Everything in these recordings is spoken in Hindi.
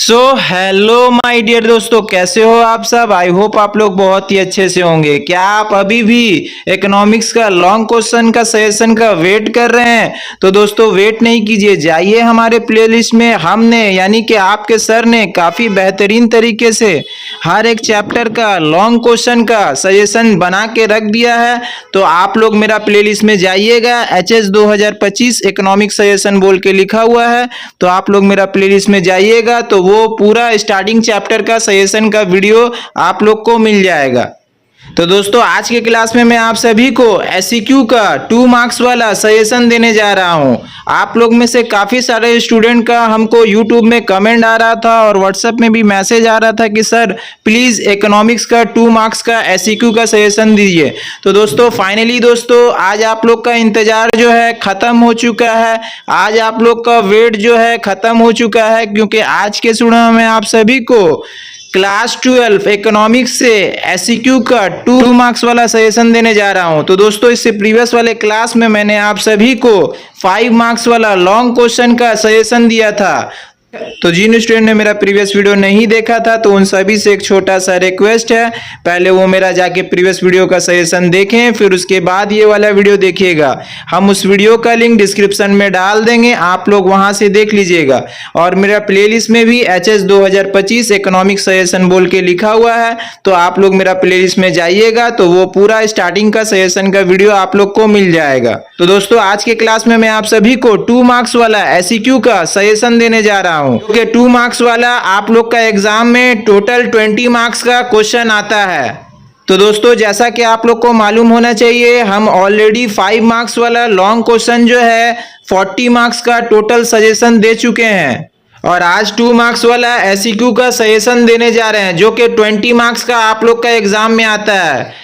सो हेलो माय डियर दोस्तों, कैसे हो आप सब। आई होप आप लोग बहुत ही अच्छे से होंगे। क्या आप अभी भी इकोनॉमिक्स का लॉन्ग क्वेश्चन का सजेशन का वेट कर रहे हैं? तो दोस्तों वेट नहीं कीजिए, जाइए हमारे प्लेलिस्ट में। हमने यानी कि आपके सर ने काफी बेहतरीन तरीके से हर एक चैप्टर का लॉन्ग क्वेश्चन का सजेशन बना के रख दिया है। तो आप लोग मेरा प्लेलिस्ट में जाइएगा, HS 2025 इकोनॉमिक्स सजेशन बोल के लिखा हुआ है। तो आप लोग मेरा प्लेलिस्ट में जाइएगा तो वो पूरा स्टार्टिंग चैप्टर का सजेशन का वीडियो आप लोग को मिल जाएगा। तो दोस्तों आज के क्लास में मैं आप सभी को SEQ का 2 मार्क्स वाला सजेशन देने जा रहा हूं। आप लोग में से काफी सारे स्टूडेंट का हमको YouTube में कमेंट आ रहा था और WhatsApp में भी मैसेज आ रहा था कि सर प्लीज इकोनॉमिक्स का 2 मार्क्स का SEQ का सजेशन दीजिए। तो दोस्तों फाइनली दोस्तों आज आप लोग का इंतजार जो है खत्म हो चुका है। आज आप लोग का वेट जो है खत्म हो चुका है, क्योंकि आज के वीडियो में आप सभी को क्लास 12 इकोनॉमिक्स से SEQ का 2 मार्क्स वाला सजेशन देने जा रहा हूं। तो दोस्तों इससे प्रीवियस वाले क्लास में मैंने आप सभी को 5 मार्क्स वाला लॉन्ग क्वेश्चन का सजेशन दिया था। तो जिन स्टूडेंट ने मेरा प्रीवियस वीडियो नहीं देखा था तो उन सभी से एक छोटा सा रिक्वेस्ट है, पहले वो मेरा जाके प्रीवियस वीडियो का सजेशन देखें, फिर उसके बाद ये वाला वीडियो देखिएगा। हम उस वीडियो का लिंक डिस्क्रिप्शन में डाल देंगे, आप लोग वहां से देख लीजिएगा। और मेरा प्लेलिस्ट में भी HS 2025 इकोनॉमिक्स सजेशन बोल के लिखा हुआ है, तो आप लोग मेरा प्लेलिस्ट में जाइएगा तो वो पूरा स्टार्टिंग का सजेशन का वीडियो आप लोग को मिल जाएगा। तो दोस्तों आज के क्लास में मैं आप सभी को 2 मार्क्स वाला SEQ का सजेशन देने जा रहा हूं, क्योंकि 2 मार्क्स वाला आप लोग का एग्जाम में टोटल 20 मार्क्स का क्वेश्चन आता है। तो दोस्तों जैसा कि आप लोग को मालूम होना चाहिए, हम ऑलरेडी 5 मार्क्स वाला लॉन्ग क्वेश्चन जो है 40 मार्क्स का टोटल सजेशन दे चुके हैं, और आज 2 मार्क्स वाला SEQ का सजेशन देने जा रहे हैं जो कि 20 मार्क्स का आप लोग का एग्जाम में आता है।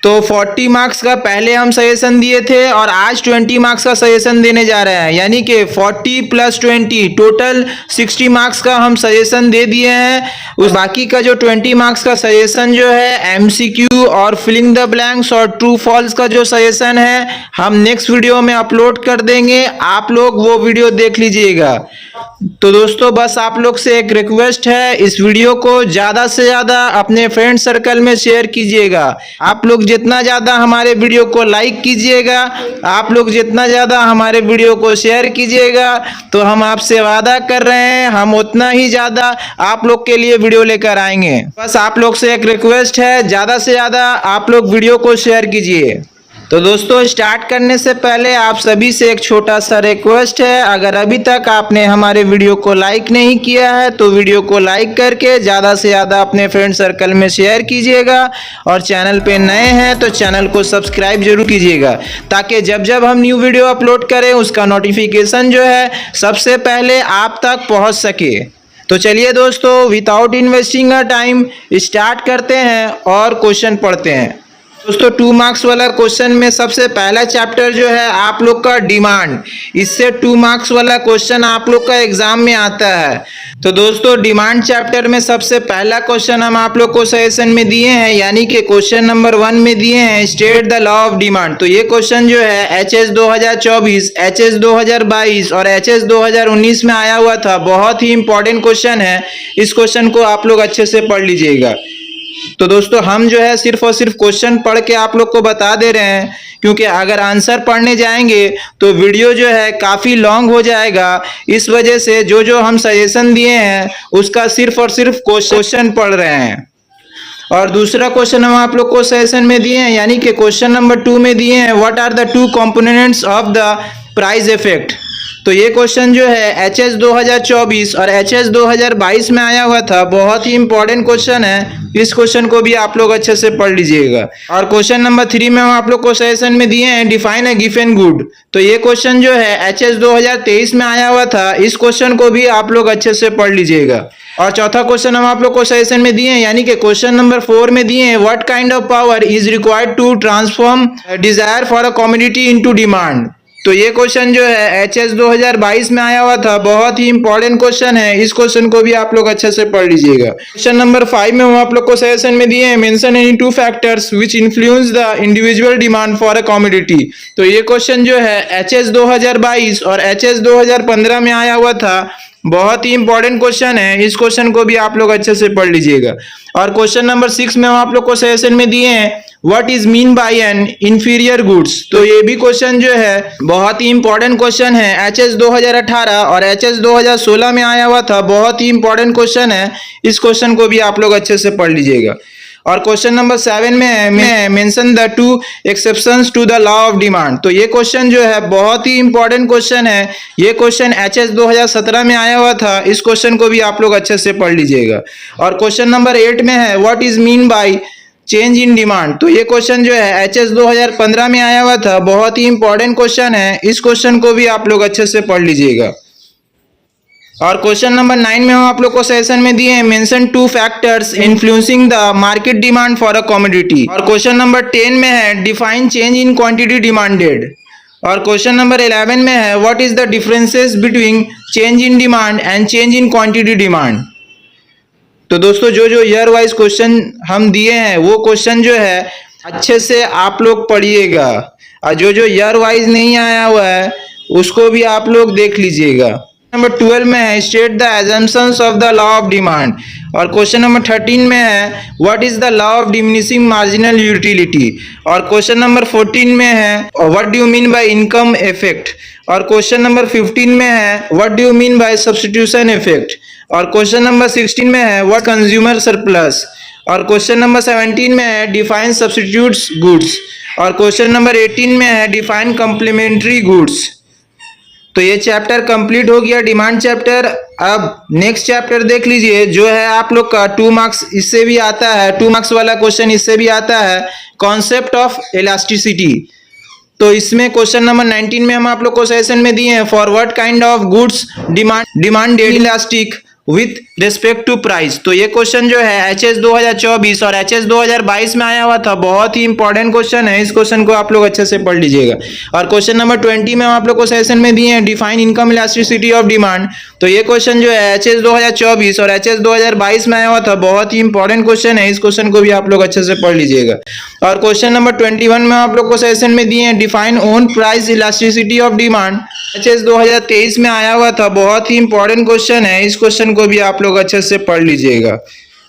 तो 40 मार्क्स का पहले हम सजेशन दिए थे और आज 20 मार्क्स का सजेशन देने जा रहे हैं, यानी कि 40 + 20 टोटल 60 मार्क्स का हम सजेशन दे दिए हैं। उस बाकी का जो 20 मार्क्स का सजेशन जो है MCQ और फिलिंग द ब्लैंक्स और ट्रू फॉल्स का जो सजेशन है हम नेक्स्ट वीडियो में अपलोड कर देंगे, आप लोग वो वीडियो देख लीजिएगा। तो दोस्तों बस आप लोग से एक रिक्वेस्ट है, इस वीडियो को ज्यादा से ज्यादा अपने फ्रेंड सर्कल में शेयर कीजिएगा। आप लोग जितना ज्यादा हमारे वीडियो को लाइक कीजिएगा, आप लोग जितना ज्यादा हमारे वीडियो को शेयर कीजिएगा, तो हम आपसे वादा कर रहे हैं हम उतना ही ज्यादा आप लोग के लिए वीडियो लेकर आएंगे। बस आप लोग से एक रिक्वेस्ट है, ज्यादा से ज्यादा आप लोग वीडियो को शेयर कीजिए। तो दोस्तों स्टार्ट करने से पहले आप सभी से एक छोटा सा रिक्वेस्ट है, अगर अभी तक आपने हमारे वीडियो को लाइक नहीं किया है तो वीडियो को लाइक करके ज़्यादा से ज़्यादा अपने फ्रेंड सर्कल में शेयर कीजिएगा, और चैनल पे नए हैं तो चैनल को सब्सक्राइब जरूर कीजिएगा, ताकि जब जब हम न्यू वीडियो अपलोड करें उसका नोटिफिकेशन जो है सबसे पहले आप तक पहुँच सके। तो चलिए दोस्तों without investing a time start करते हैं और क्वेश्चन पढ़ते हैं। दोस्तों 2 मार्क्स वाला क्वेश्चन में सबसे पहला चैप्टर जो है आप लोग का डिमांड, इससे 2 मार्क्स वाला क्वेश्चन आप लोग का एग्जाम में आता है। तो दोस्तों डिमांड चैप्टर में सबसे पहला क्वेश्चन हम आप लोग को सजेशन में दिए हैं, यानी कि क्वेश्चन नंबर 1 में दिए हैं state the law of demand. तो ये क्वेश्चन जो है HS 2024, HS 2022 और HS 2019 में आया हुआ था, बहुत ही इंपॉर्टेंट क्वेश्चन है। इस क्वेश्चन को आप लोग अच्छे से पढ़ लीजिएगा। तो दोस्तों हम जो है सिर्फ और सिर्फ क्वेश्चन पढ़ के आप लोग को बता दे रहे हैं, क्योंकि अगर आंसर पढ़ने जाएंगे तो वीडियो जो है काफ़ी लॉन्ग हो जाएगा। इस वजह से जो जो हम सजेशन दिए हैं उसका सिर्फ और सिर्फ क्वेश्चन पढ़ रहे हैं। और दूसरा क्वेश्चन हम आप लोग को सजेशन में दिए हैं, यानी कि क्वेश्चन नंबर 2 में दिए हैं what are the 2 components of the price effect. तो ये क्वेश्चन जो है HS 2024 और HS 2022 में आया हुआ था, बहुत ही इंपॉर्टेंट क्वेश्चन है। इस क्वेश्चन को भी आप लोग अच्छे से पढ़ लीजिएगा। और क्वेश्चन नंबर 3 में हम आप लोग को सजेशन में दिए हैं डिफाइन अ गिवन गुड। तो ये क्वेश्चन जो है HS 2023 में आया हुआ था, इस क्वेश्चन को भी आप लोग अच्छे से पढ़ लीजिएगा। और चौथा क्वेश्चन हम आप लोग को सजेशन में दिए हैं, यानी कि क्वेश्चन नंबर 4 में दिए हैं what kind of power is required to transform desire for a commodity into demand. तो ये क्वेश्चन जो है HS 2022 में आया हुआ था, बहुत ही इंपॉर्टेंट क्वेश्चन है। इस क्वेश्चन को भी आप लोग अच्छे से पढ़ लीजिएगा। क्वेश्चन नंबर 5 में हम आप लोग को सजेशन में दिए हैं mention any 2 factors which influence the individual demand for a commodity. तो ये क्वेश्चन जो है HS 2022 और HS 2015 में आया हुआ था, बहुत ही इंपॉर्टेंट क्वेश्चन है, इस क्वेश्चन को भी आप लोग अच्छे से पढ़ लीजिएगा। और क्वेश्चन नंबर 6 में हम आप लोग को सजेशन में दिए हैं what is mean by N inferior goods. तो ये भी क्वेश्चन जो है बहुत ही इंपॉर्टेंट क्वेश्चन है, एचएस 2018 और एचएस 2016 में आया हुआ था, बहुत ही इंपॉर्टेंट क्वेश्चन है, इस क्वेश्चन को भी आप लोग अच्छे से पढ़ लीजिएगा। और क्वेश्चन नंबर 7 में है mention the two exceptions to the law of demand. तो ये क्वेश्चन जो है बहुत ही इंपॉर्टेंट क्वेश्चन है, ये क्वेश्चन एचएस 2017 में आया हुआ था, इस क्वेश्चन को भी आप लोग अच्छे से पढ़ लीजिएगा। और क्वेश्चन नंबर 8 में है what is mean by change in demand. तो ये क्वेश्चन जो है एचएस 2015 में आया हुआ था, बहुत ही इंपॉर्टेंट क्वेश्चन है, इस क्वेश्चन को भी आप लोग अच्छे से पढ़ लीजिएगा। और क्वेश्चन नंबर 9 में हम आप लोग को सेशन में दिए हैं mention two factors influencing the market demand for a commodity. और क्वेश्चन नंबर 10 में है define change in quantity demanded. और क्वेश्चन नंबर 11 में है what is the differences between change in demand and change in quantity demand. तो दोस्तों जो ईयर वाइज क्वेश्चन हम दिए हैं वो क्वेश्चन जो है अच्छे से आप लोग पढ़िएगा, और जो ईयर वाइज नहीं आया हुआ है उसको भी आप लोग देख लीजिएगा। नंबर 12 में है state the assumptions of the law of demand. और क्वेश्चन नंबर 13 में है what is the law of diminishing marginal utility. और क्वेश्चन नंबर 14 में है what do you mean bye income effect. और क्वेश्चन नंबर 15 में है what do you mean bye substitution effect. और क्वेश्चन नंबर 16 में है व्हाट कंज्यूमर सरप्लस। और क्वेश्चन नंबर 17 में है डिफाइन सब्स्टिट्यूट्स गुड्स। और क्वेश्चन नंबर 18 में है डिफाइन कॉम्प्लीमेंट्री गुड्स। तो ये चैप्टर कंप्लीट हो गया, डिमांड चैप्टर। अब नेक्स्ट चैप्टर देख लीजिए जो है आप लोग का 2 मार्क्स इससे भी आता है, 2 मार्क्स वाला क्वेश्चन इससे भी आता है, कॉन्सेप्ट ऑफ इलास्टिसिटी। तो इसमें क्वेश्चन नंबर 19 में हम आप लोग को सेशन में दिए हैं for what kind of goods demanded elastic with respect to price. तो ये क्वेश्चन जो है एचएस 2024 और एचएस 2022 में आया हुआ था, बहुत ही इंपॉर्टेंट क्वेश्चन है, इस क्वेश्चन को आप लोग अच्छे से पढ़ लीजिएगा। और क्वेश्चन नंबर 20 में हम आप लोग को सेशन में दिए हैं define income elasticity of demand. तो ये क्वेश्चन जो है एचएस 2024 और एचएस 2022 में आया हुआ था, बहुत ही इंपॉर्टेंट क्वेश्चन है, इस क्वेश्चन को भी आप लोग अच्छे से पढ़ लीजिएगा। और क्वेश्चन नंबर 21 में आप लोग को सेशन में दिए हैं define own price elasticity of demand, HS 2023 में आया हुआ था, बहुत ही इंपॉर्टेंट क्वेश्चन है, इस क्वेश्चन को भी आप लोग अच्छे से पढ़ लीजिएगा।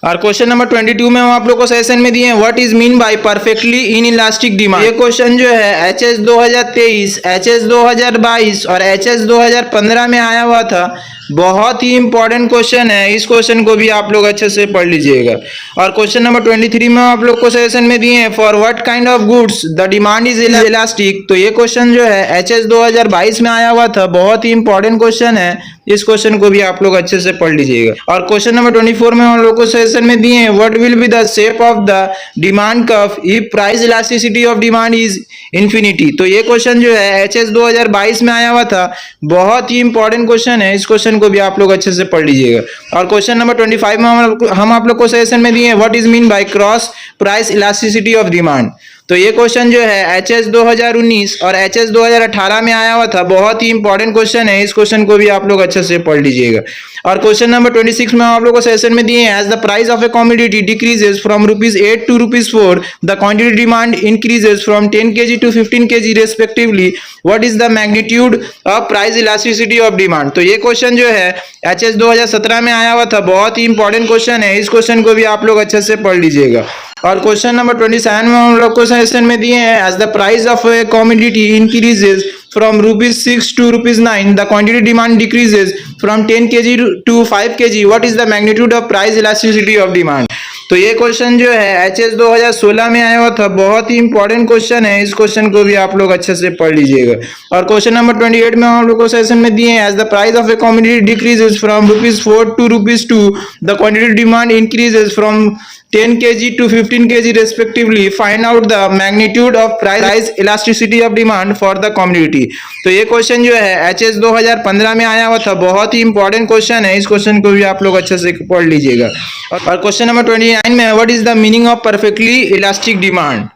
और क्वेश्चन नंबर 22 में हम आप लोग को सेशन में दिए हैं what is mean by perfectly in elastic demand. ये क्वेश्चन जो है एचएस 2023, एचएस 2022 और एचएस 2015 में आया हुआ था, बहुत ही इंपॉर्टेंट क्वेश्चन है, इस क्वेश्चन को भी आप लोग अच्छे से पढ़ लीजिएगा। और क्वेश्चन नंबर 23 में आप लोग को सेशन में दिए हैं for what kind of goods the demand is elastic. तो ये क्वेश्चन जो है एचएस 2022 में आया हुआ था, बहुत ही इंपॉर्टेंट क्वेश्चन है, इस क्वेश्चन को भी आप लोग अच्छे से पढ़ लीजिएगा। और क्वेश्चन नंबर 24 में हम लोग को सेशन में दिए हैं what will be the shape of the demand curve if price elasticity of demand is infinity. तो ये क्वेश्चन जो है एचएस 2022 में आया हुआ था, बहुत ही इंपॉर्टेंट क्वेश्चन है, इस क्वेश्चन को भी आप लोग अच्छे से पढ़ लीजिएगा। और क्वेश्चन नंबर 25 में हम आप लोग को सेशन में दिए हैं what is mean by cross price elasticity of demand. तो ये क्वेश्चन जो है एचएस 2019 और एचएस 2018 में आया हुआ था, बहुत ही इंपॉर्टेंट क्वेश्चन है, इस क्वेश्चन को भी आप लोग अच्छे से पढ़ लीजिएगा। और क्वेश्चन नंबर 26 में आप लोग को सेशन में दिए हैं as the price of a commodity decreases from ₹8 to ₹4 the quantity demand increases from 10 kg to 15 kg respectively, what is the magnitude of price elasticity of demand. तो ये क्वेश्चन जो है एचएस 2017 में आया हुआ था, बहुत ही इंपॉर्टेंट क्वेश्चन है, इस क्वेश्चन को भी आप लोग अच्छे से पढ़ लीजिएगा। और क्वेश्चन नंबर 27 में हम लोग को सेशन में दिए हैं as the price of a commodity increases from ₹6 to ₹9 the quantity demand decreases from 10 kg to 5 kg, what is the magnitude of price elasticity of demand। तो ये क्वेश्चन जो है एचएस 2016 में आया हुआ था, बहुत ही इंपॉर्टेंट क्वेश्चन है, इस क्वेश्चन को भी आप लोग अच्छे से पढ़ लीजिएगा। और क्वेश्चन नंबर 28 में हम लोग को सेशन में दिए हैं as the price of a commodity decreases from ₹4 to ₹2 the quantity demand increases from 10 kg to 15 kg respectively, find out the magnitude of price elasticity of demand for the commodity। तो ये क्वेश्चन जो है एचएस 2015 में आया हुआ था, बहुत ही इंपॉर्टेंट क्वेश्चन है, इस क्वेश्चन को भी आप लोग अच्छे से पढ़ लीजिएगा। और क्वेश्चन नंबर 29 में what is the meaning of perfectly elastic demand.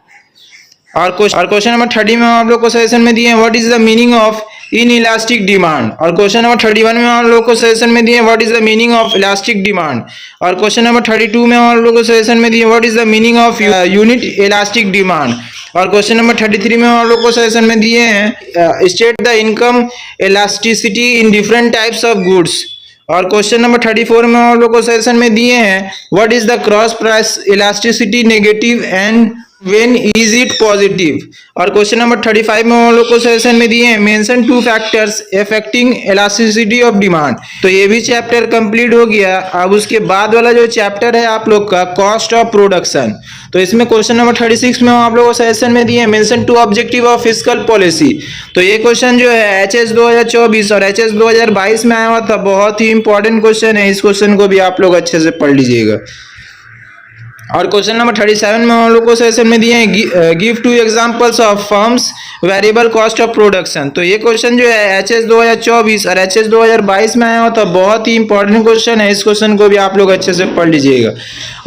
और क्वेश्चन नंबर 30 में आप लोग को सेशन में दिए हैं what is the meaning of in elastic demand. और क्वेश्चन नंबर 31 में हम लोग को सेशन में दिए what is the meaning of elastic demand. और क्वेश्चन नंबर 32 में हम लोग को सेशन में दिए what is the meaning of unit elastic demand. और क्वेश्चन नंबर 33 में हम लोग को सेशन में दिए हैं state the income elasticity in different types of goods. और क्वेश्चन नंबर 34 में हम लोग को सेशन में दिए हैं what is the cross price elasticity negative and when is it positive. और क्वेश्चन नंबर 35 में हम लोग को सेशन में दिए हैं mention two factors affecting elasticity of demand. तो ये भी चैप्टर कंप्लीट हो गया। अब उसके बाद वाला जो चैप्टर है आप लोग का कॉस्ट ऑफ प्रोडक्शन, तो इसमें क्वेश्चन नंबर 36 में आप लोगों को सेशन में दिए हैं mention two objective of fiscal policy. तो ये क्वेश्चन जो है एचएस 2024 और एचएस 2022 में आया हुआ था, बहुत ही इंपॉर्टेंट क्वेश्चन है। इस क्वेश्चन को भी आप लोग अच्छे से पढ़ लीजिएगा। और क्वेश्चन नंबर 37 में हम लोग को सेशन में दिए हैं give to examples of firms variable cost of production. तो ये क्वेश्चन जो है एचएस 2024 और एचएस 2022 में आया हुआ था, बहुत ही इंपॉर्टेंट क्वेश्चन है। इस क्वेश्चन को भी आप लोग अच्छे से पढ़ लीजिएगा।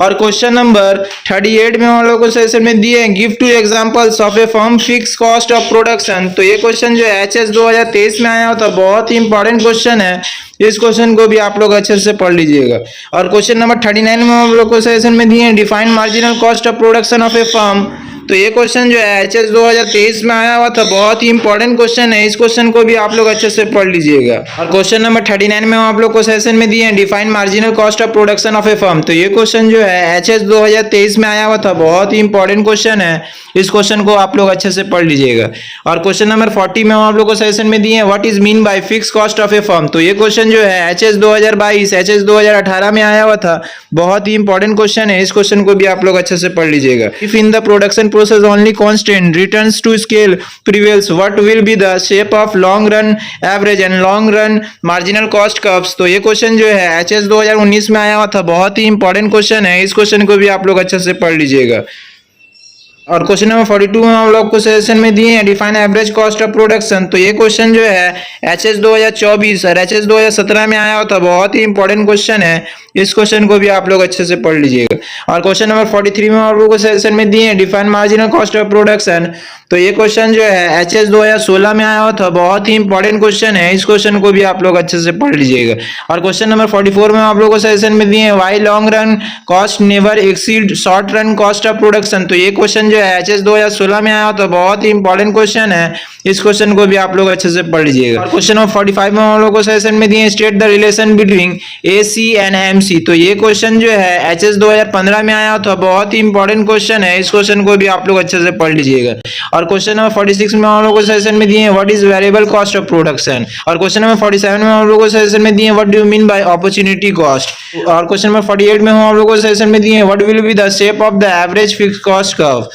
और क्वेश्चन नंबर 38 में हम लोग को सेशन में दिए हैं give to examples of A firm fix cost of production. तो ये क्वेश्चन जो है एचएस 2023 में आया हुआ था, बहुत ही इंपॉर्टेंट क्वेश्चन है। इस क्वेश्चन को भी आप लोग अच्छे से पढ़ लीजिएगा। और क्वेश्चन नंबर 39 में हम लोग को सेशन में दिए हैं define marginal cost of production of A firm. तो ये क्वेश्चन जो है एचएस 2023 में आया हुआ था, बहुत ही इंपॉर्टेंट क्वेश्चन है। इस क्वेश्चन को भी आप लोग अच्छे से पढ़ लीजिएगा। और क्वेश्चन नंबर 39 में आप लोग को सेशन में दिए हैं define marginal cost of production of A firm. तो ये क्वेश्चन जो है एचएस 2023 में आया हुआ था, बहुत ही इंपॉर्टेंट क्वेश्चन है। इस क्वेश्चन को आप लोग अच्छे से पढ़ लीजिएगा। और क्वेश्चन नंबर 40 में आप लोग को सेशन में दिए हैं what is mean by fix cost of A firm. तो ये क्वेश्चन जो है एचएस 2022 एचएस 2018 में आया हुआ था, बहुत ही इंपॉर्टेंट क्वेश्चन है। इस क्वेश्चन को भी आप लोग अच्छे से पढ़ लीजिएगा। If in the production process only constant returns to scale prevails, what will be the shape of long run average and long run marginal cost curves। तो ये क्वेश्चन जो है एचएस 2019 में आया हुआ था, बहुत ही इंपॉर्टेंट क्वेश्चन है। इस क्वेश्चन को भी आप लोग अच्छे से पढ़ लीजिएगा। और क्वेश्चन नंबर 42 में हम लोग को सेशन में दिए हैं define average cost of production. तो ये क्वेश्चन जो है एचएस 2024 और एचएस 2017 में आया हुआ था, बहुत ही इंपॉर्टेंट क्वेश्चन है। इस क्वेश्चन को भी आप लोग अच्छे से पढ़ लीजिएगा। और क्वेश्चन नंबर 43 में आप लोगों को सेशन में दिए हैं define marginal cost of production. तो ये क्वेश्चन जो है एचएस 2016 में आया हुआ था, बहुत ही इंपॉर्टेंट क्वेश्चन है। इस क्वेश्चन को भी आप लोग अच्छे से पढ़ लीजिएगा। और क्वेश्चन नंबर 44 में आप लोगों को सेशन में दिए हैं why long run cost never exceed short run cost of production. तो ये क्वेश्चन जो है एचएस 2016 में आया हुआ था, बहुत ही इंपॉर्टेंट क्वेश्चन है। इस क्वेश्चन को भी आप लोग अच्छे से पढ़ लीजिएगा। और क्वेश्चन नंबर 45 में हम लोग को सेशन में दिए state the relation between AC and MC. तो ये क्वेश्चन जो है एचएस 2015 में आया था, बहुत ही इंपॉर्टेंट क्वेश्चन है। इस क्वेश्चन को भी आप लोग अच्छे से पढ़ लीजिएगा। और क्वेश्चन नंबर 46 में हम लोग को सेशन में दिए हैं what is variable cost of production. और क्वेश्चन नंबर 47 में हम लोग को सेशन में दिए हैं what do you mean bye opportunity cost. और क्वेश्चन नंबर 48 में हम लोग को सेशन में दिए हैं what will be the shape of the average fixed cost curve.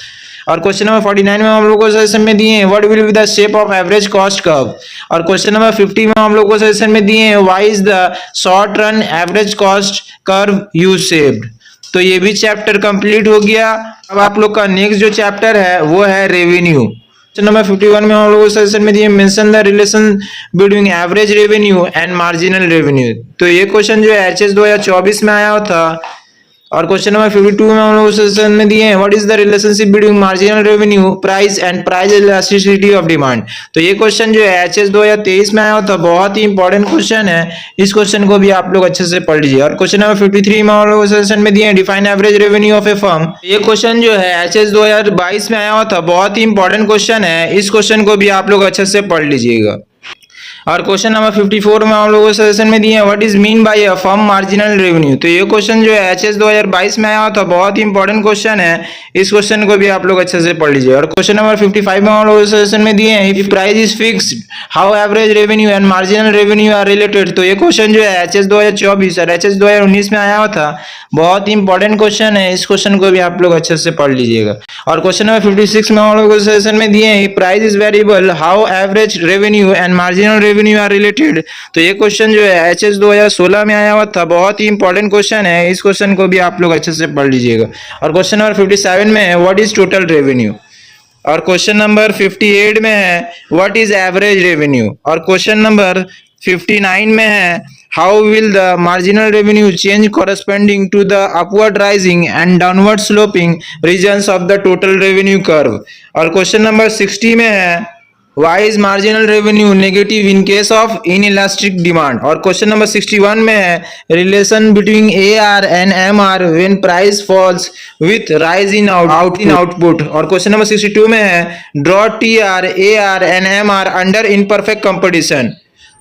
और क्वेश्चन नंबर 49 में हम लोग को सेशन में दिए हैं what will be the shape of average cost curve. और क्वेश्चन नंबर 50 में हम लोग को सेशन में दिए हैं why is the short run average cost curve use shaped. तो ये भी चैप्टर कंप्लीट हो गया। अब आप लोग का नेक्स्ट जो चैप्टर है वो है रेवेन्यू। क्वेश्चन नंबर 51 में हम लोग को सेशन में दिए mention the relation between average revenue and marginal revenue. तो ये क्वेश्चन जो है एचएस 2024 में आया था। और क्वेश्चन नंबर 52 में हम लोग सेशन में दिए हैं what is the relationship between marginal revenue price and price elasticity of demand. तो ये क्वेश्चन जो है एचएस 2023 में आया था, बहुत ही इंपॉर्टेंट क्वेश्चन है। इस क्वेश्चन को भी आप लोग अच्छे से पढ़ लीजिए। और क्वेश्चन नंबर 53 में हम लोग सेशन में दिए हैं define average revenue of A firm. ये क्वेश्चन जो है एचएस 2022 में आया था, बहुत ही इंपॉर्टेंट क्वेश्चन है। इस क्वेश्चन को भी आप लोग अच्छे से पढ़ लीजिएगा। और क्वेश्चन नंबर 54 में हम लोगों सेशन में दिए हैं what is mean by a firm marginal revenue. तो ये क्वेश्चन जो है एचएस 2022 में आया था, बहुत ही इंपॉर्टेंट क्वेश्चन है। इस क्वेश्चन को भी आप लोग अच्छे से पढ़ लीजिए। और क्वेश्चन नंबर 55 में हम लोग सेशन में दिए हैं if price is fixed how average revenue and marginal revenue are related. तो ये क्वेश्चन जो है एचएस 2024 और एचएस 2019 में आया हुआ था, बहुत ही इंपॉर्टेंट क्वेश्चन है। इस क्वेश्चन को भी आप लोग अच्छे से पढ़ लीजिएगा। और क्वेश्चन नंबर 56 में हम लोग सेशन में दिए हैं price is variable how average revenue and marginal revenue are related. तो ये क्वेश्चन जो है एचएस 2016 में आया हुआ था, बहुत ही इंपॉर्टेंट क्वेश्चन है। इस क्वेश्चन को भी आप लोग अच्छे से पढ़ लीजिएगा। और क्वेश्चन नंबर 57 में है व्हाट इज टोटल रेवेन्यू। और क्वेश्चन नंबर 58 में है व्हाट इज एवरेज रेवेन्यू। और क्वेश्चन नंबर 59 में है how will the marginal revenue change corresponding to the upward rising and downward sloping regions of the total revenue curve. और क्वेश्चन नंबर 60 में है Why is marginal revenue negative in case of inelastic demand। और क्वेश्चन नंबर 61 में है relation between AR and MR when price falls with rise in output। और क्वेश्चन नंबर 62 में है draw TR, AR and MR under imperfect competition।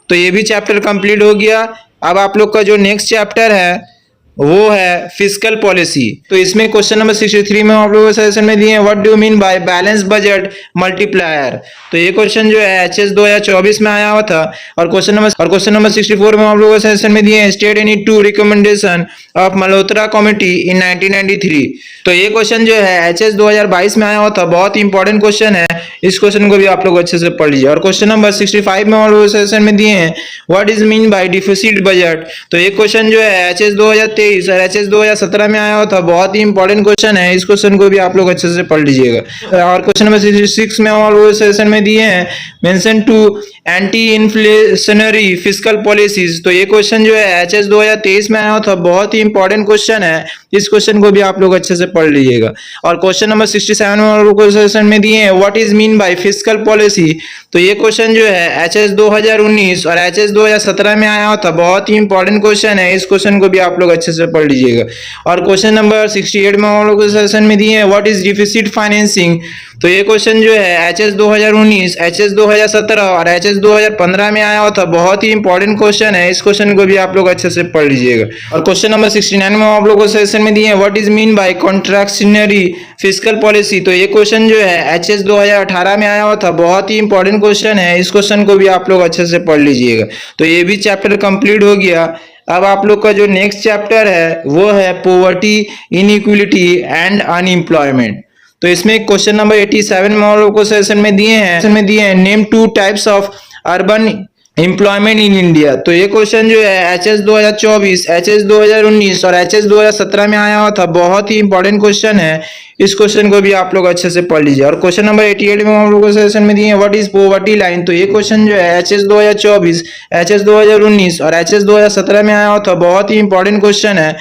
तो ये भी चैप्टर कंप्लीट हो गया। अब आप लोग का जो नेक्स्ट चैप्टर है वो है फिस्कल पॉलिसी। तो इसमें क्वेश्चन नंबर 63 में आप लोगों को सेशन में दिए हैं, what do you mean by balance budget multiplier. तो ये क्वेश्चन जो है एचएस 2024 में आया हुआ था। और क्वेश्चन नंबर 64 में आप लोगों को सेशन में दिए हैं, state any two recommendation of Malhotra committee in 1993। तो ये क्वेश्चन जो है एचएस 2022 में आया हुआ था, बहुत ही इंपॉर्टेंट क्वेश्चन है। इस क्वेश्चन को भी आप लोग अच्छे से पढ़ लीजिए। और क्वेश्चन नंबर 65 में आप लोगों को सेशन में दिए हैं, what is mean by deficit budget. तो ये क्वेश्चन जो है एचएस 2023 और एचएस 2017 में आया हुआ था, बहुत ही इंपॉर्टेंट क्वेश्चन है। इस क्वेश्चन को भी आप लोग अच्छे से पढ़ लीजिएगा। और क्वेश्चन नंबर 66 में आप लोगों को सेशन में दिए हैं, mention two anti inflationary fiscal policies. तो ये क्वेश्चन जो है एचएस 2023 में आया हुआ था, बहुत ही इंपॉर्टेंट क्वेश्चन है। इस क्वेश्चन को भी आप लोग अच्छे से पढ़ लीजिएगा। और क्वेश्चन नंबर 67 में आप लोगों को सेशन में दिए हैं, what is mean by fiscal policy. तो ये क्वेश्चन जो है एचएस 2019 और एचएस 2017 में आया हुआ था, बहुत ही इंपॉर्टेंट क्वेश्चन है। इस क्वेश्चन को भी आप लोग अच्छे से पढ़ लीजिएगा। और क्वेश्चन नंबर 68 में आप लोगों को सेशन में दिए हैं, व्हाट इज डिफिसिट फाइनेंसिंग। तो ये क्वेश्चन जो है एचएस 2019, एचएस 2017 और एचएस 2015 में आया हुआ था, बहुत ही इंपॉर्टेंट क्वेश्चन है। इस क्वेश्चन को भी आप लोग अच्छे से पढ़ लीजिएगा। और क्वेश्चन नंबर 69 में आप लोगों को सेशन में दिए हैं, what is mean by contractionary fiscal policy. तो ये क्वेश्चन जो है एचएस 2018 में आया हुआ था, बहुत ही इंपॉर्टेंट क्वेश्चन है। इस क्वेश्चन को भी आप लोग अच्छे से पढ़ लीजिएगा। तो ये भी चैप्टर कंप्लीट हो गया। अब आप लोग का जो नेक्स्ट चैप्टर है वो है पॉवर्टी, इनइक्वालिटी एंड अनएम्प्लॉयमेंट। तो इसमें क्वेश्चन नंबर 87 में आप लोग को सेशन में दिए हैं, name two types of urban employment in India. तो ये क्वेश्चन जो है एचएस 2024, एचएस 2019 और एचएस 2017 में आया हुआ था, बहुत ही इंपॉर्टेंट क्वेश्चन है। इस क्वेश्चन को भी आप लोग अच्छे से पढ़ लीजिए। और क्वेश्चन नंबर 88 में हम लोग को सेशन में दिए हैं, व्हाट इज पॉवर्टी लाइन। तो ये क्वेश्चन जो है एचएस 2024, एचएस 2019 और एचएस 2017 में आया हुआ था, बहुत ही इंपॉर्टेंट क्वेश्चन है।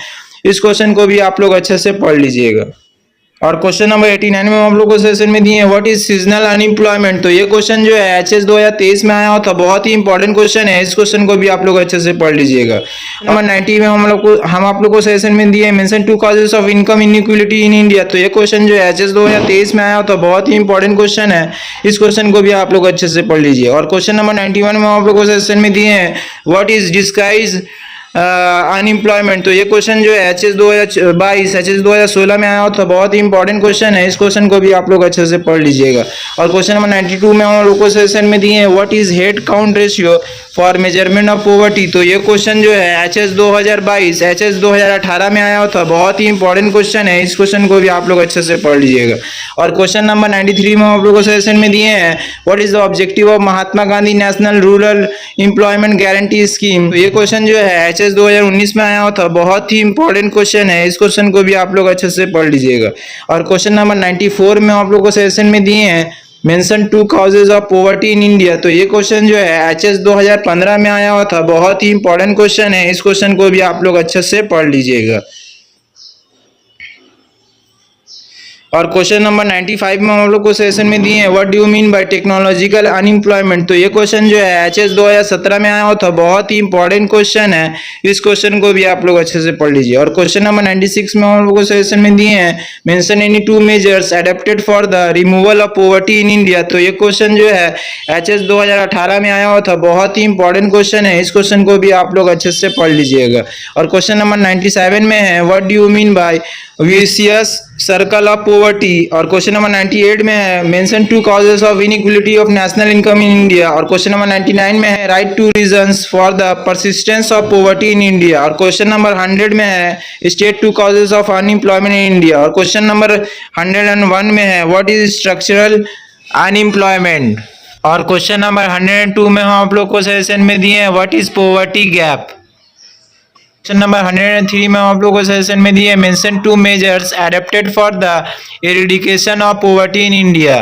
इस क्वेश्चन को भी आप लोग अच्छे से पढ़ लीजिएगा। और क्वेश्चन नंबर 89 में हम लोग को सेशन में दिए हैं, व्हाट इज सीजनल अनएम्प्लॉयमेंट। तो ये क्वेश्चन जो है एचएस 2023 में आया हुआ था, बहुत ही इंपॉर्टेंट क्वेश्चन है। इस क्वेश्चन को भी आप लोग अच्छे से पढ़ लीजिएगा। नंबर 90 में हम आप लोग को सेशन में दिए हैं, mention two causes of income inequality in India. तो ये क्वेश्चन जो है एचएस 2023 में आया हुआ था, बहुत ही इंपॉर्टेंट क्वेश्चन है। इस क्वेश्चन को भी आप लोग अच्छे से पढ़ लीजिए। और क्वेश्चन नंबर 91 में हम आप लोग को सेशन में दिए हैं, व्हाट इज डिस्गाइज अनएम्प्लॉयमेंट। तो ये क्वेश्चन जो है एचएस 2022, एचएस 2016 में आया हो, तो बहुत ही इंपॉर्टेंट क्वेश्चन है। इस क्वेश्चन को भी आप लोग अच्छे से पढ़ लीजिएगा। और क्वेश्चन नंबर 92 में हम लोग को सेशन में दिए हैं, what is head count ratio for measurement of poverty. तो ये क्वेश्चन जो है एचएस 2022, एचएस 2018 में आया था, बहुत ही इंपॉर्टेंट क्वेश्चन है। इस क्वेश्चन को भी आप लोग अच्छे से पढ़ लीजिएगा। और क्वेश्चन नंबर 93 में आप लोग को सेशन में दिए हैं, what is the objective of Mahatma Gandhi national rural employment guarantee scheme. तो ये क्वेश्चन जो है एचएस 2019 में आया था, बहुत ही इंपॉर्टेंट क्वेश्चन है। इस क्वेश्चन को भी आप लोग अच्छे से पढ़ लीजिएगा। और क्वेश्चन नंबर 94 में आप लोग को सेशन में दिए हैं, mention two causes of poverty in India. तो ये क्वेश्चन जो है एचएस 2015 में आया हुआ था, बहुत ही इंपॉर्टेंट क्वेश्चन है। इस क्वेश्चन को भी आप लोग अच्छे से पढ़ लीजिएगा। और क्वेश्चन नंबर 95 में हम लोग को सेशन में दिए हैं, what do you mean bye technological unemployment. तो ये क्वेश्चन जो है एचएस 2017 में आया हुआ था, बहुत ही इंपॉर्टेंट क्वेश्चन है। इस क्वेश्चन को भी आप लोग अच्छे से पढ़ लीजिए। और क्वेश्चन नंबर 96 में हम लोग को सेशन में दिए हैं, mention any to measures adopted for the removal of poverty in India. तो ये क्वेश्चन जो है एचएस 2018 में आया हुआ था, बहुत ही इंपॉर्टेंट क्वेश्चन है। इस क्वेश्चन को भी आप लोग अच्छे से पढ़ लीजिएगा। और क्वेश्चन नंबर 97 में है, what do you mean by vicious circle of poverty. और क्वेश्चन नंबर 98 में है, mention two causes of inequality of national income in India. और क्वेश्चन नंबर 99 में है, write two reasons for the persistence of poverty in India. और क्वेश्चन नंबर 100 में है, state two causes of unemployment in India. और क्वेश्चन नंबर 101 में है, व्हाट इज स्ट्रक्चरल अनएम्प्लॉयमेंट। और क्वेश्चन नंबर 102 में हम आप लोग को सेशन में दिए हैं, what is poverty gap. Question number 103 में आप लोगों को सेशन में दिए, mention two measures adopted for the eradication of poverty in India.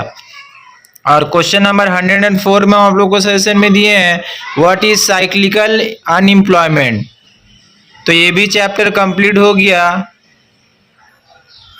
और क्वेश्चन नंबर 104 में आप लोगों को सेशन में दिए हैं, व्हाट इज साइक्लिकल अनएम्प्लॉयमेंट। तो ये भी चैप्टर कंप्लीट हो गया।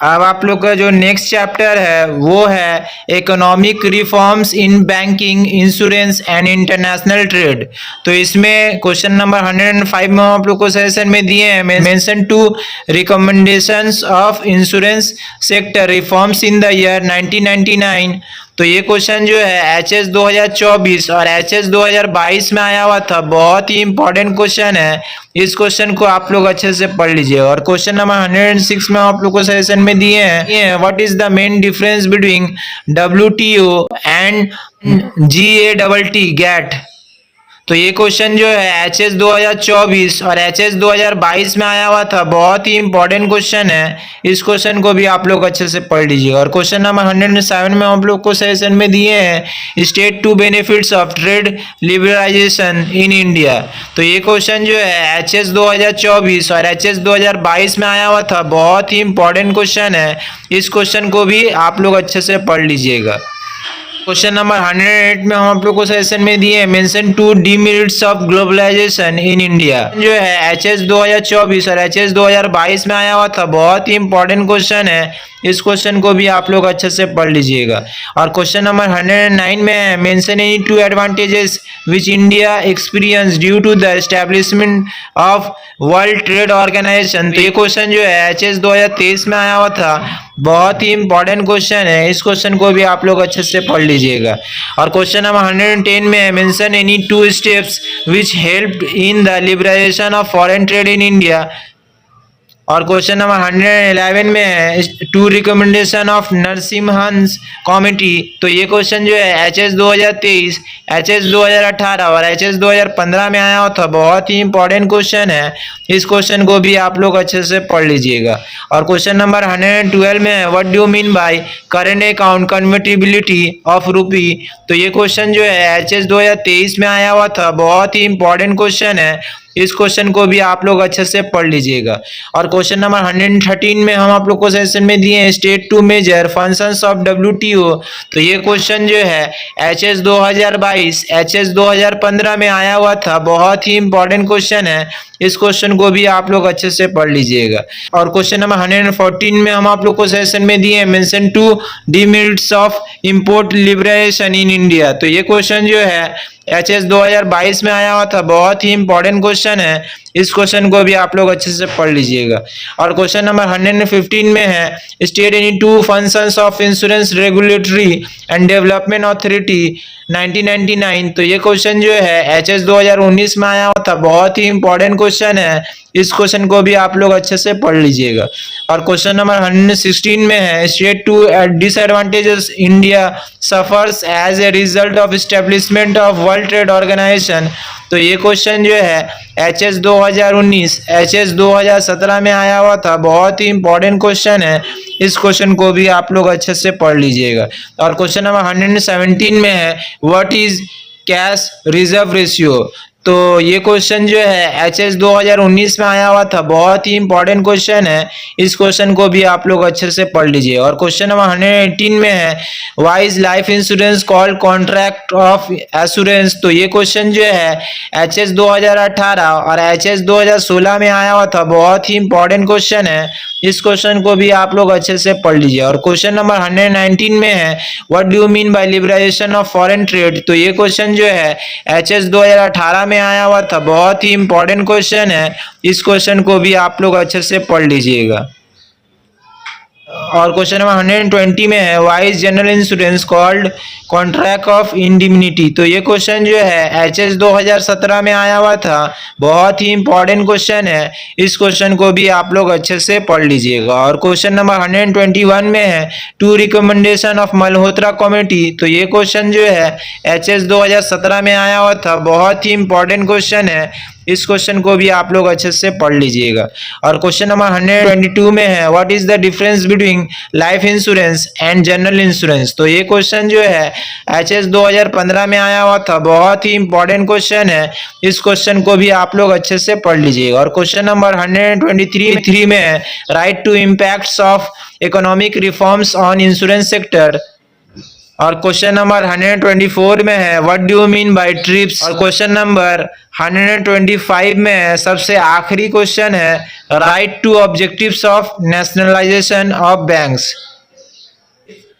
अब आप लोग का जो नेक्स्ट चैप्टर है वो है economic reforms in banking, insurance and international trade. तो इसमें क्वेश्चन नंबर 105 में आप लोग को सेशन में दिए हैं, mention two recommendations of insurance sector reforms in the year 1999। तो ये क्वेश्चन जो है HS 2024 और HS 2022 में आया हुआ था, बहुत ही इंपॉर्टेंट क्वेश्चन है। इस क्वेश्चन को आप लोग अच्छे से पढ़ लीजिए। और क्वेश्चन नंबर 106 में आप लोग को सजेशन में दिए हैं, what is the main difference between WTO and GATT GATT. तो ये क्वेश्चन जो है HS 2024 और HS 2022 में आया हुआ था, बहुत ही इंपॉर्टेंट क्वेश्चन है। इस क्वेश्चन को भी आप लोग अच्छे से पढ़ लीजिए। और क्वेश्चन नंबर 107 में आप लोग को सजेशन में दिए हैं, state two benefits of trade liberalisation in India. तो ये क्वेश्चन जो है HS 2024 और HS 2022 में आया हुआ था, बहुत ही इंपॉर्टेंट क्वेश्चन है। इस क्वेश्चन को भी आप लोग अच्छे से पढ़ लीजिएगा। क्वेश्चन नंबर 108 में हम आप लोग को सेशन में दिए हैं, mention two demerits of globalisation in India. जो है HS 2024 और HS 2022 में आया हुआ था, बहुत ही इंपॉर्टेंट क्वेश्चन है। इस क्वेश्चन को भी आप लोग अच्छे से पढ़ लीजिएगा। और क्वेश्चन नंबर 109 में है, mention any two advantages which India experience due to the establishment of World Trade Organization. तो ये क्वेश्चन जो है HS 2023 में आया हुआ था, बहुत ही इंपॉर्टेंट क्वेश्चन है। इस क्वेश्चन को भी आप लोग अच्छे से पढ़ लीजिएगा। और क्वेश्चन नंबर 110 में है, mention any two steps which helped in the liberalisation of foreign trade in India. और क्वेश्चन नंबर 111 में है, two recommendation of Narasimhan's committee. तो ये क्वेश्चन जो है HS 2023, HS 2018 और HS 2015 में आया हुआ था, बहुत ही इंपॉर्टेंट क्वेश्चन है। इस क्वेश्चन को भी आप लोग अच्छे से पढ़ लीजिएगा। और क्वेश्चन नंबर 112 में है, what do mean by current account convertibility of रूपी। तो ये क्वेश्चन जो है HS 2023 में आया हुआ था, बहुत ही इंपॉर्टेंट क्वेश्चन है। इस क्वेश्चन को भी आप लोग अच्छे से पढ़ लीजिएगा। और क्वेश्चन नंबर 113 में हम आप लोग को सेशन में दिए हैं, state two major functions of WTO। तो ये क्वेश्चन जो है HS 2022, HS 2015 में आया हुआ था, बहुत ही इंपॉर्टेंट क्वेश्चन है। इस क्वेश्चन को भी आप लोग अच्छे से पढ़ लीजिएगा। और क्वेश्चन नंबर 114 में हम आप लोग को सेशन में दिए हैं, mention two demerits of import liberation in India. तो ये क्वेश्चन जो है HS 2022 में आया हुआ था, बहुत ही इंपॉर्टेंट क्वेश्चन है। इस क्वेश्चन को भी आप लोग अच्छे से पढ़ लीजिएगा। और क्वेश्चन नंबर 115 में है, state any two functions of insurance regulatory and development authority 1999। तो ये क्वेश्चन जो है HS 2019 में आया हुआ था, बहुत ही इंपॉर्टेंट क्वेश्चन है। इस क्वेश्चन को भी आप लोग अच्छे से पढ़ लीजिएगा। और क्वेश्चन नंबर 116 में है, state two disadvantages India suffers as a result of establishment of World Trade Organization. तो ये क्वेश्चन जो है HS 2019, HS 2017 में आया हुआ था, बहुत ही इंपॉर्टेंट क्वेश्चन है। इस क्वेश्चन को भी आप लोग अच्छे से पढ़ लीजिएगा। और क्वेश्चन नंबर 117 में है, what is cash reserve ratio. तो ये क्वेश्चन जो है HS 2019 में आया हुआ था, बहुत ही इंपॉर्टेंट क्वेश्चन है। इस क्वेश्चन को भी आप लोग अच्छे से पढ़ लीजिए। और क्वेश्चन नंबर 118 में है, why is life insurance called contract of assurance. तो ये क्वेश्चन जो है HS 2018 और HS 2016 में आया हुआ था, बहुत ही इंपॉर्टेंट क्वेश्चन है। इस क्वेश्चन को भी आप लोग अच्छे से पढ़ लीजिए। और क्वेश्चन नंबर 119 में है, what do you mean by liberalisation of foreign trade. तो ये क्वेश्चन जो है HS 2018 में आया हुआ था, बहुत ही इंपॉर्टेंट क्वेश्चन है। इस क्वेश्चन को भी आप लोग अच्छे से पढ़ लीजिएगा। और क्वेश्चन नंबर 120 में है, why is general insurance called contract of indemnity. तो ये क्वेश्चन जो है HS 2017 में आया हुआ था, बहुत ही इंपॉर्टेंट क्वेश्चन है। इस क्वेश्चन को भी आप लोग अच्छे से पढ़ लीजिएगा। और क्वेश्चन नंबर 121 में है, two recommendation of Malhotra committee. तो ये क्वेश्चन जो है HS 2017 में आया हुआ था, बहुत ही इंपॉर्टेंट क्वेश्चन है। इस क्वेश्चन को भी आप लोग अच्छे से पढ़ लीजिएगा। और क्वेश्चन नंबर 122 में है, what is the difference between life insurance and general insurance. तो ये क्वेश्चन जो है HS 2015 में आया हुआ था, बहुत ही इंपॉर्टेंट क्वेश्चन है। इस क्वेश्चन को भी आप लोग अच्छे से पढ़ लीजिएगा। और क्वेश्चन नंबर 123 में है, write two impacts of economic reforms on insurance sector. और क्वेश्चन नंबर 124 में है, what do you mean by TRIPS. और क्वेश्चन नंबर 125 में है, सबसे आखिरी क्वेश्चन है, write two objectives of nationalisation of banks.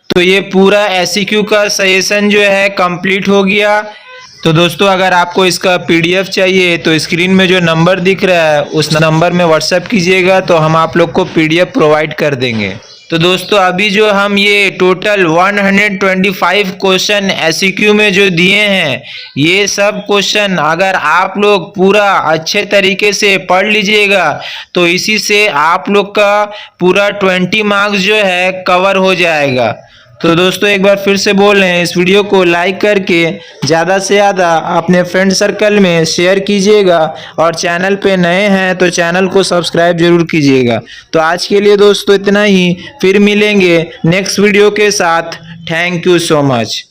तो ये पूरा SEQ का सजेशन जो है कंप्लीट हो गया। तो दोस्तों, अगर आपको इसका PDF चाहिए तो स्क्रीन में जो नंबर दिख रहा है उस नंबर में व्हाट्सएप कीजिएगा, तो हम आप लोग को PDF प्रोवाइड कर देंगे। तो दोस्तों अभी जो हम ये टोटल 125 क्वेश्चन एसक्यू में जो दिए हैं, ये सब क्वेश्चन अगर आप लोग पूरा अच्छे तरीके से पढ़ लीजिएगा तो इसी से आप लोग का पूरा 20 मार्क्स जो है कवर हो जाएगा। तो दोस्तों एक बार फिर से बोल रहे हैं, इस वीडियो को लाइक करके ज़्यादा से ज़्यादा अपने फ्रेंड सर्कल में शेयर कीजिएगा और चैनल पे नए हैं तो चैनल को सब्सक्राइब जरूर कीजिएगा। तो आज के लिए दोस्तों इतना ही, फिर मिलेंगे नेक्स्ट वीडियो के साथ। Thank you so much.